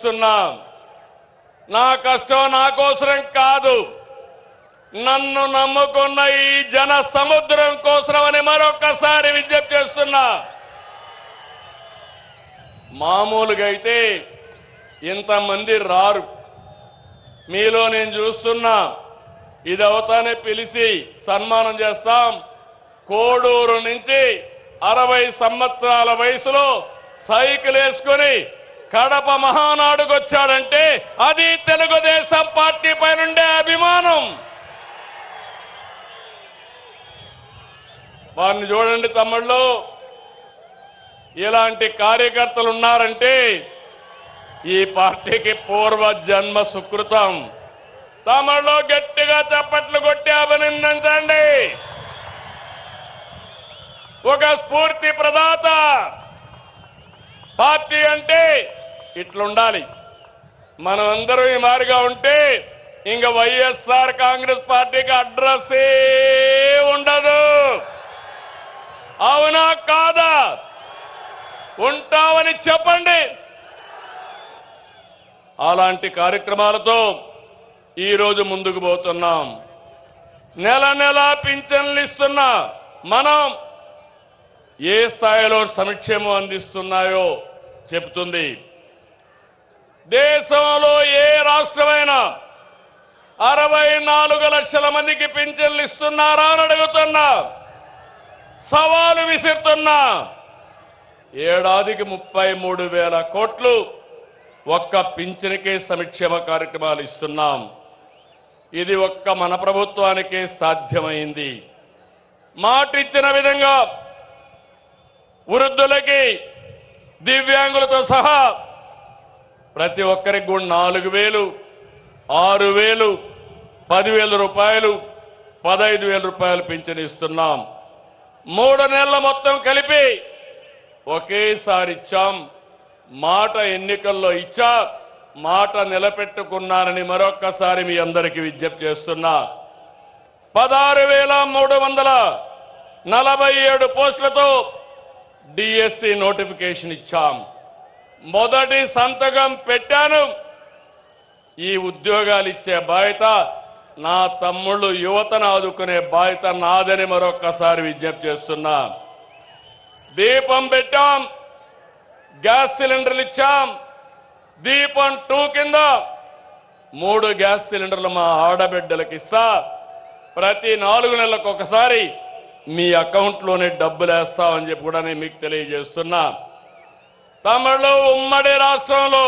చేస్తున్నాం. నా కష్టం నా కోసరం కాదు, నన్ను నమ్ముకున్న ఈ జన సముద్రం కోసమని మరొకసారి విజ్ఞప్తి చేస్తున్నా. మామూలుగా అయితే ఇంతమంది రారు. మీలో నేను చూస్తున్నా, ఇది అవతానే పిలిచి సన్మానం చేస్తాం. కోడూరు నుంచి 60 సంవత్సరాల వయసులో సైకిల్ వేసుకొని కడప మహానాడుకు వచ్చాడంటే అది తెలుగుదేశం పార్టీ పైనుండే అభిమానం. వారిని చూడండి తమ్ముళ్ళు, ఇలాంటి కార్యకర్తలు ఉన్నారంటే ఈ పార్టీకి పూర్వ జన్మ సుకృతం. తమ్ముళ్ళు గట్టిగా చప్పట్లు కొట్టి అభినందించండి. ఒక స్ఫూర్తి ప్రదాత. పార్టీ అంటే ఇట్లుండాలి. మనం అందరం ఈ మారిగా ఉంటే ఇంక వైఎస్ఆర్ కాంగ్రెస్ పార్టీకి అడ్రస్సే ఉండదు. అవునా కాదా? ఉంటామని చెప్పండి. అలాంటి కార్యక్రమాలతో ఈరోజు ముందుకు పోతున్నాం. నెల నెలా పింఛన్లు ఇస్తున్నా మనం ఏ స్థాయిలో సంక్షేమం అందిస్తున్నాయో చెబుతుంది. దేశంలో ఏ రాష్ట్రమైనా 64 లక్షల మందికి పింఛన్లు ఇస్తున్నారా అని అడుగుతున్నా. సవాలు విసురుతున్నా. ఏడాదికి 33,000 కోట్లు ఒక్క పింఛన్కే సంక్షేమ కార్యక్రమాలు ఇస్తున్నాం. ఇది ఒక్క మన ప్రభుత్వానికే సాధ్యమైంది. మాట ఇచ్చిన విధంగా వృద్ధులకి, దివ్యాంగులతో సహా ప్రతి ఒక్కరికి కూడా 4,000, 6,000, 10,000 రూపాయలు, 15,000 రూపాయలు పింఛన్ ఇస్తున్నాం. 3 నెలల మొత్తం కలిపి ఒకేసారి ఇచ్చాం. మాట ఎన్నికల్లో ఇచ్చా, మాట నిలబెట్టుకున్నానని మరొక్కసారి మీ అందరికీ విజ్ఞప్తి చేస్తున్నా. 16,347 పోస్టులతో డిఎస్సి నోటిఫికేషన్ ఇచ్చాం. మొదటి సంతకం పెట్టాను. ఈ ఉద్యోగాలు ఇచ్చే బాధ్యత నా తమ్ముళ్ళు, యువతను ఆదుకునే బాధ్యత నాదని మరొక్కసారి విజ్ఞప్తి చేస్తున్నా. దీపం పెట్టాం, గ్యాస్ సిలిండర్లు ఇచ్చాం. దీపం 2 కింద 3 గ్యాస్ సిలిండర్లు మా ఆడబిడ్డలకు ఇస్తా. ప్రతి 4 నెలలకు ఒకసారి మీ అకౌంట్లోనే డబ్బులు వేస్తామని చెప్పి కూడా నేను మీకు తెలియజేస్తున్నా. తమిళ ఉమ్మడి రాష్ట్రంలో